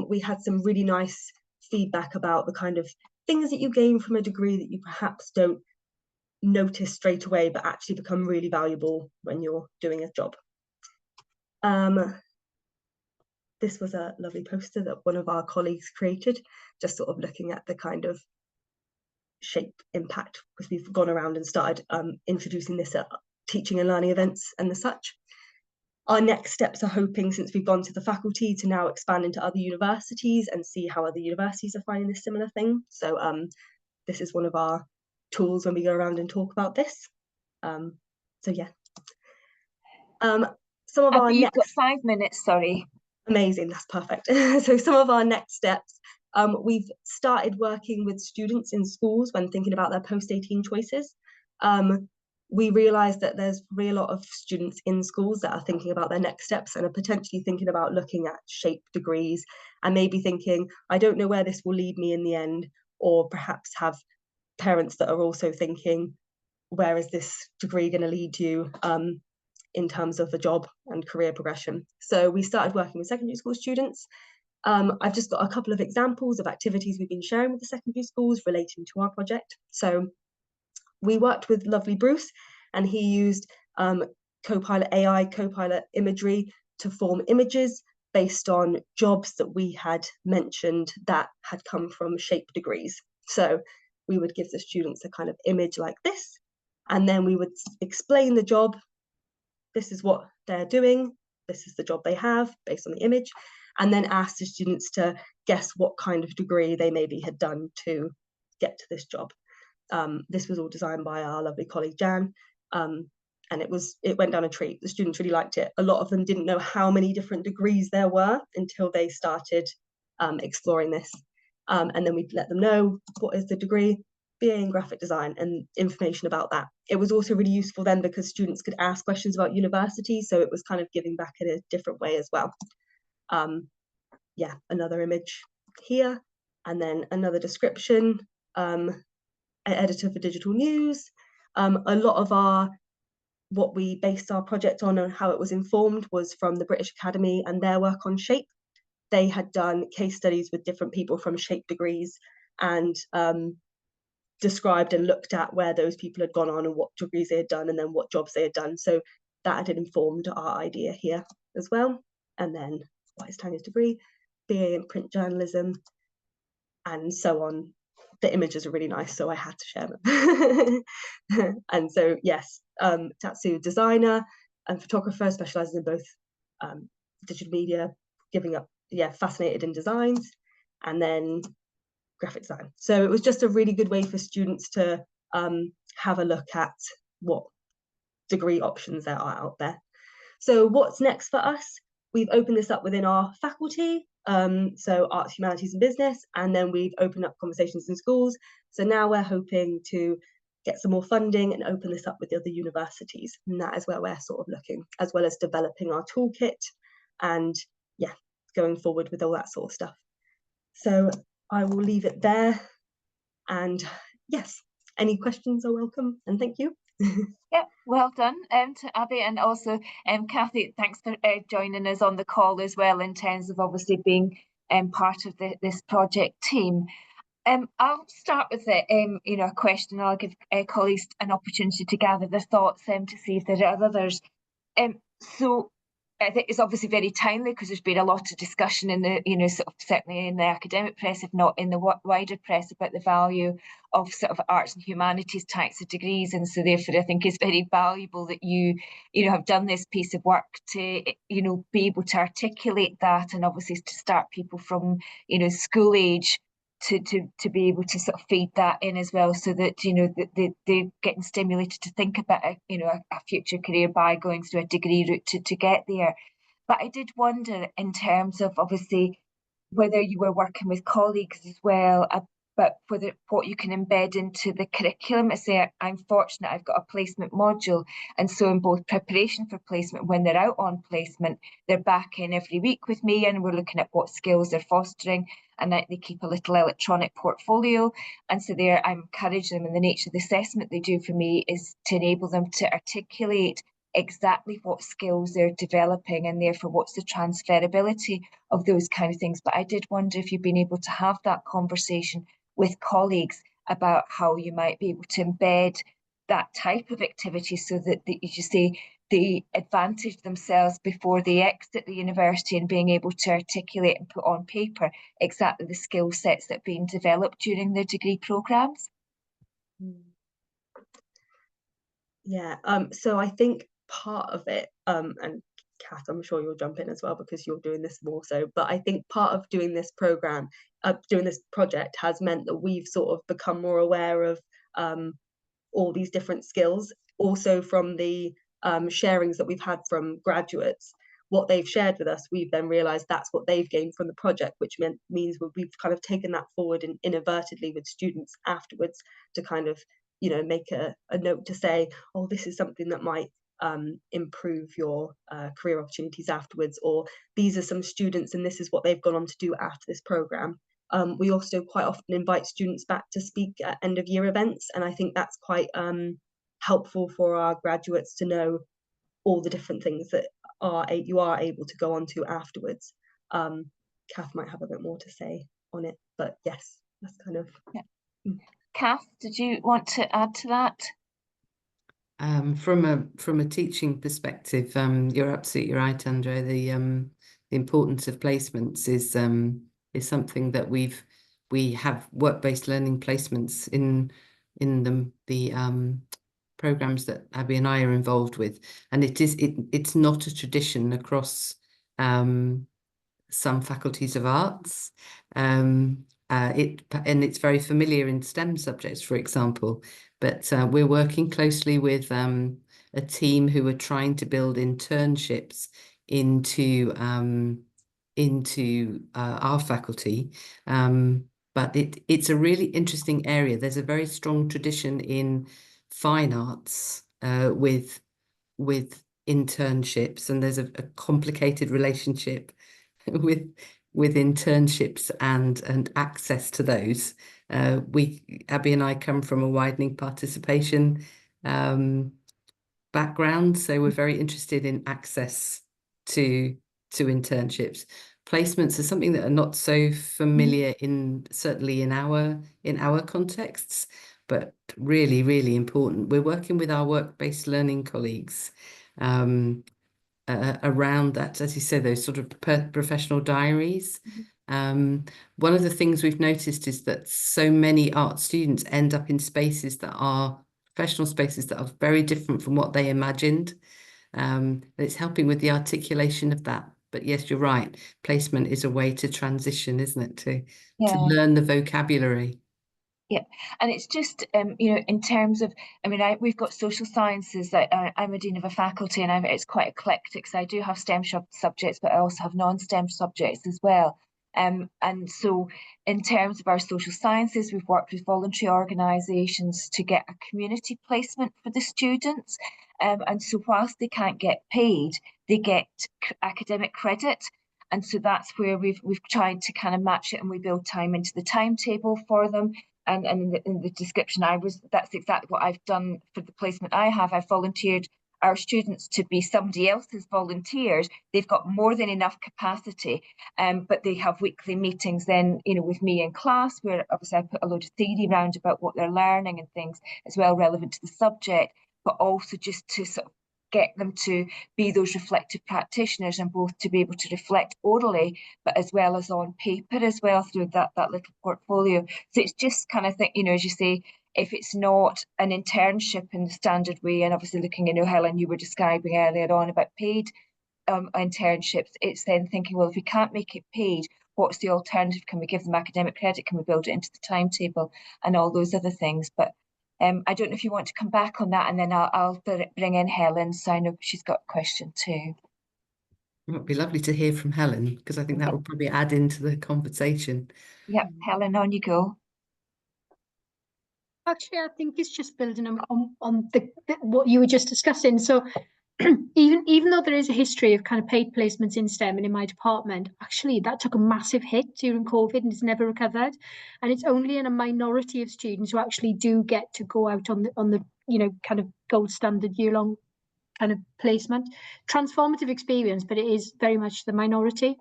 we had some really nice feedback about the kind of things that you gain from a degree that you perhaps don't notice straight away, but actually become really valuable when you're doing a job. This was a lovely poster that one of our colleagues created, just sort of looking at the kind of shape impact, because we've gone around and started introducing this at teaching and learning events and the such. Our next steps are hoping, since we've gone to the faculty, to now expand into other universities and see how other universities are finding this similar thing. So this is one of our tools when we go around and talk about this. So yeah. Some of our you've got 5 minutes, sorry. Amazing, that's perfect. So some of our next steps, we've started working with students in schools when thinking about their post-18 choices. We realise that there's really a lot of students in schools that are thinking about their next steps and are potentially thinking about looking at shape degrees and maybe thinking, I don't know where this will lead me in the end, or perhaps have parents that are also thinking, where is this degree going to lead you in terms of a job and career progression. So we started working with secondary school students. I've just got a couple of examples of activities we've been sharing with the secondary schools relating to our project. So we worked with lovely Bruce, and he used Copilot AI, Copilot imagery to form images based on jobs that we had mentioned that had come from shape degrees. So we would give the students a kind of image like this, and then we would explain the job. This is what they're doing. This is the job they have based on the image, and then ask the students to guess what kind of degree they maybe had done to get to this job. This was all designed by our lovely colleague Jan, and it went down a treat. The students really liked it. A lot of them didn't know how many different degrees there were until they started exploring this, and then we'd let them know what is the degree, BA in graphic design, and information about that. It was also really useful then because students could ask questions about university, so it was kind of giving back in a different way as well. Yeah, another image here, and then another description. Editor for digital news. A lot of what we based our project on and how it was informed was from the British Academy and their work on shape. They had done case studies with different people from shape degrees and described and looked at where those people had gone on and what degrees they had done and then what jobs they had done. So that had informed our idea here as well. And then what is Tanya's degree? BA in print journalism, and so on. The images are really nice, so I had to share them. And so yes, Tatsu, designer and photographer, specializes in both digital media, fascinated in designs, and then graphic design. So it was just a really good way for students to have a look at what degree options there are out there. So what's next for us? We've opened this up within our faculty, so arts, humanities and business, and then we've opened up conversations in schools. So now we're hoping to get some more funding and open this up with the other universities. And that is where we're sort of looking, as well as developing our toolkit and going forward with all that sort of stuff. So I will leave it there. And yes, any questions are welcome, and thank you. Yeah, well done to Abby, and also Kathy, thanks for joining us on the call as well in terms of obviously being part of this project team. I'll start with a question. I'll give colleagues an opportunity to gather their thoughts to see if there are others. So I think it's obviously very timely because there's been a lot of discussion in the, sort of certainly in the academic press, if not in the wider press, about the value of sort of arts and humanities types of degrees. And so therefore, I think it's very valuable that you have done this piece of work to, be able to articulate that, and obviously to start people from, school age to be able to sort of feed that in as well, so that they're getting stimulated to think about a future career by going through a degree route to get there. But I did wonder, in terms of obviously whether you were working with colleagues as well, but what you can embed into the curriculum. I say I'm fortunate I've got a placement module, and so in both preparation for placement, when they're out on placement, they're back in every week with me, and we're looking at what skills they're fostering, and that they keep a little electronic portfolio. And so there, I'm encouraging them, and the nature of the assessment they do for me is to enable them to articulate exactly what skills they're developing, and therefore what's the transferability of those kind of things. But I did wonder if you've been able to have that conversation with colleagues about how you might be able to embed that type of activity, so that they advantage themselves before they exit the university and being able to articulate and put on paper exactly the skill sets that are being developed during their degree programmes. Yeah, so I think part of it, and Kath, I'm sure you'll jump in as well because you're doing this more so, but I think part of doing this program, doing this project, has meant that we've sort of become more aware of all these different skills. Also from the sharings that we've had from graduates, what they've shared with us, we've then realized that's what they've gained from the project, which means we've kind of taken that forward and inadvertently with students afterwards to kind of, you know, make a note to say, oh, this is something that might improve your career opportunities afterwards, or these are some students and this is what they've gone on to do after this program. We also quite often invite students back to speak at end of year events, and I think that's quite helpful for our graduates to know all the different things that you are able to go on to afterwards. Kath might have a bit more to say on it, but yes, that's kind of. Yeah. Kath, did you want to add to that? From a teaching perspective, you're absolutely right, Andrea. The importance of placements is something that we have work-based learning placements in the programs that Abby and I are involved with, and it's not a tradition across some faculties of arts. And it's very familiar in STEM subjects, for example, but we're working closely with a team who are trying to build internships into our faculty. But it's a really interesting area. There's a very strong tradition in fine arts with internships, and there's a complicated relationship with internships and access to those. Abby and I come from a widening participation background, so we're very interested in access to internships. Placements are something that are not so familiar certainly in our contexts, but really, really important. We're working with our work-based learning colleagues around that, as you say, those sort of professional diaries. One of the things we've noticed is that so many art students end up in spaces that are professional spaces that are very different from what they imagined. And it's helping with the articulation of that. But yes, you're right. Placement is a way to transition, isn't it? To learn the vocabulary. Yeah, and it's just you know, in terms of, I mean, we've got social sciences. I'm a dean of a faculty, and it's quite eclectic. So I do have STEM subjects, but I also have non-STEM subjects as well. And so in terms of our social sciences, we've worked with voluntary organisations to get a community placement for the students. And so whilst they can't get paid, they get academic credit. And so that's where we've tried to kind of match it, and we build time into the timetable for them. And in the description, that's exactly what I've done for the placement I have. I've volunteered our students to be somebody else's volunteers. They've got more than enough capacity, but they have weekly meetings then, you know, with me in class, where obviously I put a load of theory around about what they're learning and things as well relevant to the subject, but also just to sort of get them to be those reflective practitioners, and both to be able to reflect orally, but as well as on paper as well through that little portfolio. So it's just kind of think, you know, as you say, if it's not an internship in the standard way, and obviously looking, you know, Helen, you were describing earlier on about paid internships, it's then thinking, well, if we can't make it paid, what's the alternative? Can we give them academic credit? Can we build it into the timetable and all those other things? But I don't know if you want to come back on that, and then I'll bring in Helen, so I know she's got a question too. It would be lovely to hear from Helen, because I think that will probably add into the conversation. Yep, Helen, on you go. Actually, I think it's just building on what you were just discussing. So even though there is a history of kind of paid placements in STEM and in my department, actually that took a massive hit during COVID and it's never recovered. And it's only in a minority of students who actually do get to go out on the you know, kind of gold standard year-long kind of placement. Transformative experience, but it is very much the minority.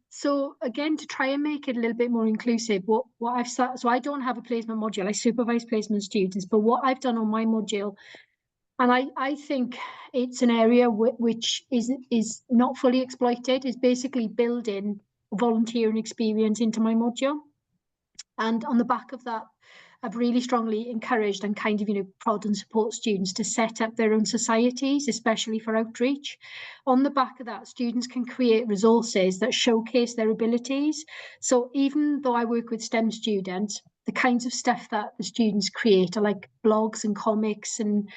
So again, to try and make it a little bit more inclusive, what I've started, so I don't have a placement module, I supervise placement students, but what I've done on my module, and I think it's an area which is not fully exploited, is basically building volunteering experience into my module. And on the back of that, I've really strongly encouraged and kind of, you know, prod and support students to set up their own societies, especially for outreach. On the back of that, students can create resources that showcase their abilities. So even though I work with STEM students, the kinds of stuff that the students create are like blogs and comics and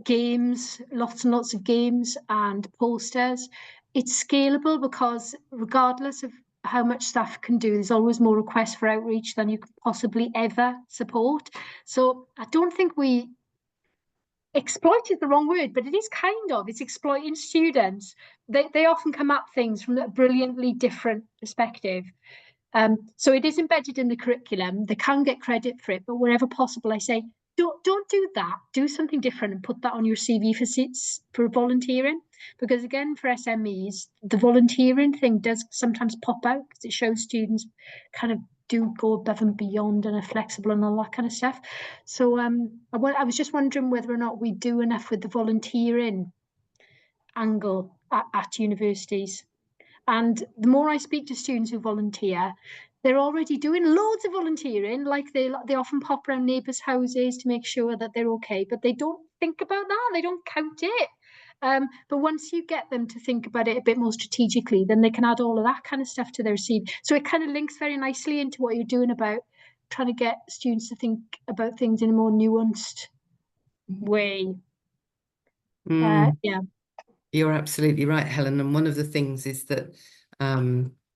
games, lots and lots of games and posters. It's scalable because regardless of how much staff can do, there's always more requests for outreach than you could possibly ever support. So I don't think we exploit is the wrong word, but it is kind of, it's exploiting students. They often come at things from a brilliantly different perspective. So it is embedded in the curriculum. They can get credit for it, but wherever possible, I say, don't do that. Do something different and put that on your CV for volunteering. Because again, for SMEs, the volunteering thing does sometimes pop out because it shows students kind of do go above and beyond and are flexible and all that kind of stuff. So I was just wondering whether or not we do enough with the volunteering angle at universities. And the more I speak to students who volunteer, they're already doing loads of volunteering. Like they often pop around neighbours' houses to make sure that they're okay, but they don't think about that. They don't count it. But once you get them to think about it a bit more strategically, then they can add all of that kind of stuff to their CV. So it kind of links very nicely into what you're doing about trying to get students to think about things in a more nuanced way. Yeah. You're absolutely right, Helen. And one of the things is that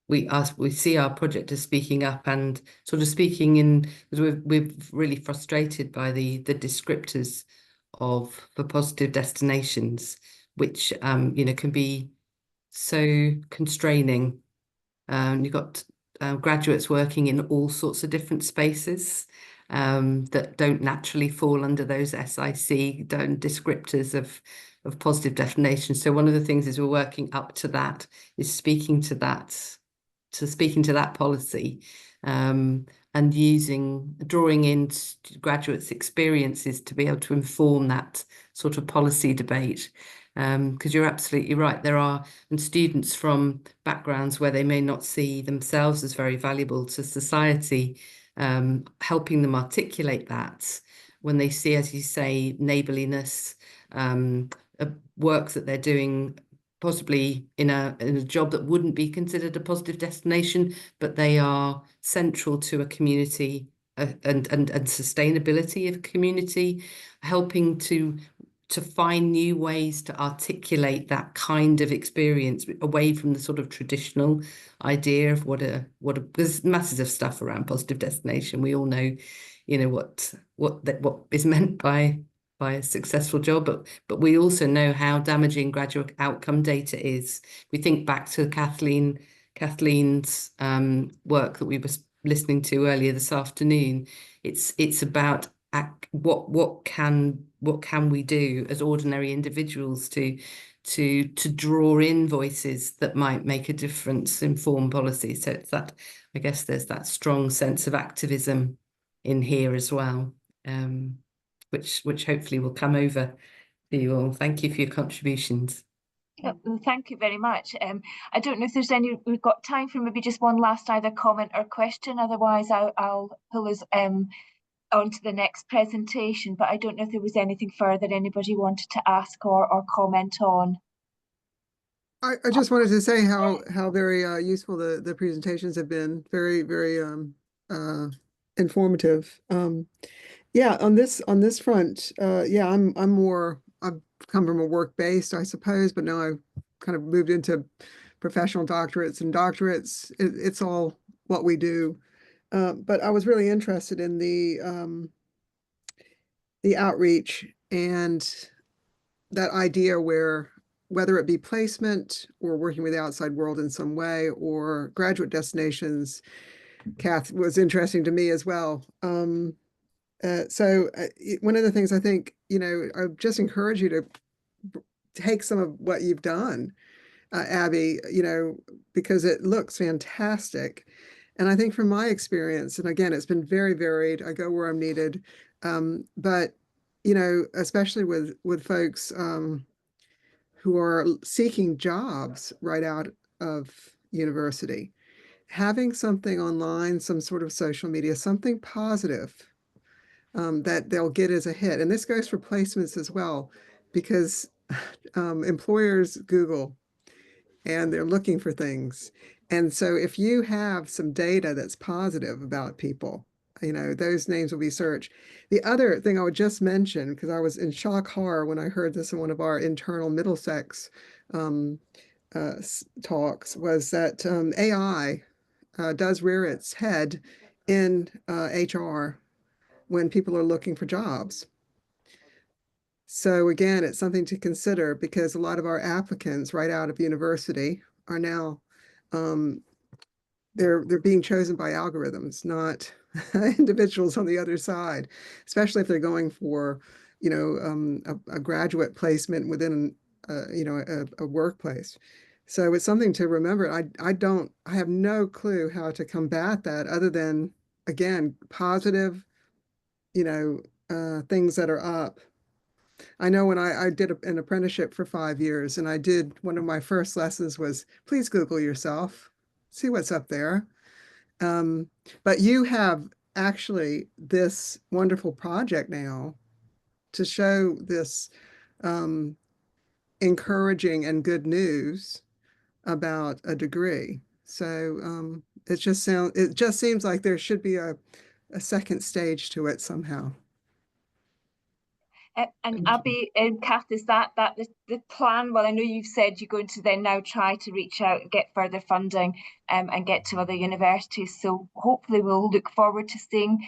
we see our project as speaking up and sort of speaking in, because we're really frustrated by the descriptors for positive destinations, which can be so constraining. You've got graduates working in all sorts of different spaces that don't naturally fall under those SIC descriptors of positive definitions. So one of the things is we're working up to that, is speaking to that policy, and drawing in graduates' experiences to be able to inform that sort of policy debate. Because you're absolutely right, there are students from backgrounds where they may not see themselves as very valuable to society, helping them articulate that when they see, as you say, neighbourliness, work that they're doing possibly in a job that wouldn't be considered a positive destination, but they are central to a community and sustainability of community, helping to find new ways to articulate that kind of experience away from the sort of traditional idea of what there's masses of stuff around positive destination. We all know, what is meant by a successful job, but we also know how damaging graduate outcome data is. We think back to Kathleen's work that we were listening to earlier this afternoon. It's about what can we do as ordinary individuals to draw in voices that might make a difference, inform policy. So it's that, I guess there's that strong sense of activism in here as well, which hopefully will come over to you all. Thank you for your contributions. Thank you very much. I don't know if there's we've got time for maybe just one last either comment or question. Otherwise, I'll pull us on to the next presentation. But I don't know if there was anything further anybody wanted to ask or comment on. I just wanted to say how very useful the presentations have been. Very, very informative. Yeah, on this front, yeah, I've come from a work-based, I suppose, but now I've kind of moved into professional doctorates and doctorates. It's all what we do. But I was really interested in the outreach and that idea where, whether it be placement or working with the outside world in some way or graduate destinations, Kath, was interesting to me as well. So one of the things I think, I just encourage you to take some of what you've done, Abby, because it looks fantastic. And I think from my experience, and again, it's been very varied. I go where I'm needed. But, especially with folks who are seeking jobs right out of university, having something online, some sort of social media, something positive that they'll get as a hit. And this goes for placements as well, because employers Google and they're looking for things. And so if you have some data that's positive about people, You know, those names will be searched. The other thing I would just mention, because I was in shock horror when I heard this in one of our internal Middlesex talks, was that AI does rear its head in HR when people are looking for jobs. So again, it's something to consider, because a lot of our applicants right out of university are now they're being chosen by algorithms, not individuals on the other side, especially if they're going for, you know, a graduate placement within, you know, a workplace. So it's something to remember. I have no clue how to combat that other than, again, positive, you know, things that are up. I know when I did an apprenticeship for 5 years, and one of my first lessons was, please Google yourself, see what's up there. But you have actually this wonderful project now to show this encouraging and good news about a degree. So it just seems like there should be a second stage to it somehow. And Abby and Kath, is that the plan? Well, I know you've said you're going to then now try to reach out and get further funding and get to other universities. So hopefully we'll look forward to seeing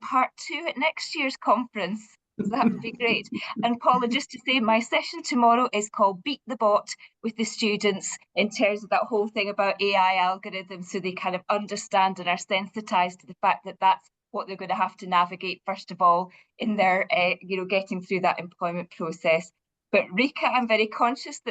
part 2 at next year's conference. So that would be great. And Paula, just to say, my session tomorrow is called Beat the Bot with the students, in terms of that whole thing about AI algorithms, so they kind of understand and are sensitized to the fact that that's what they're going to have to navigate first of all in their, you know, getting through that employment process. But Rika, I'm very conscious that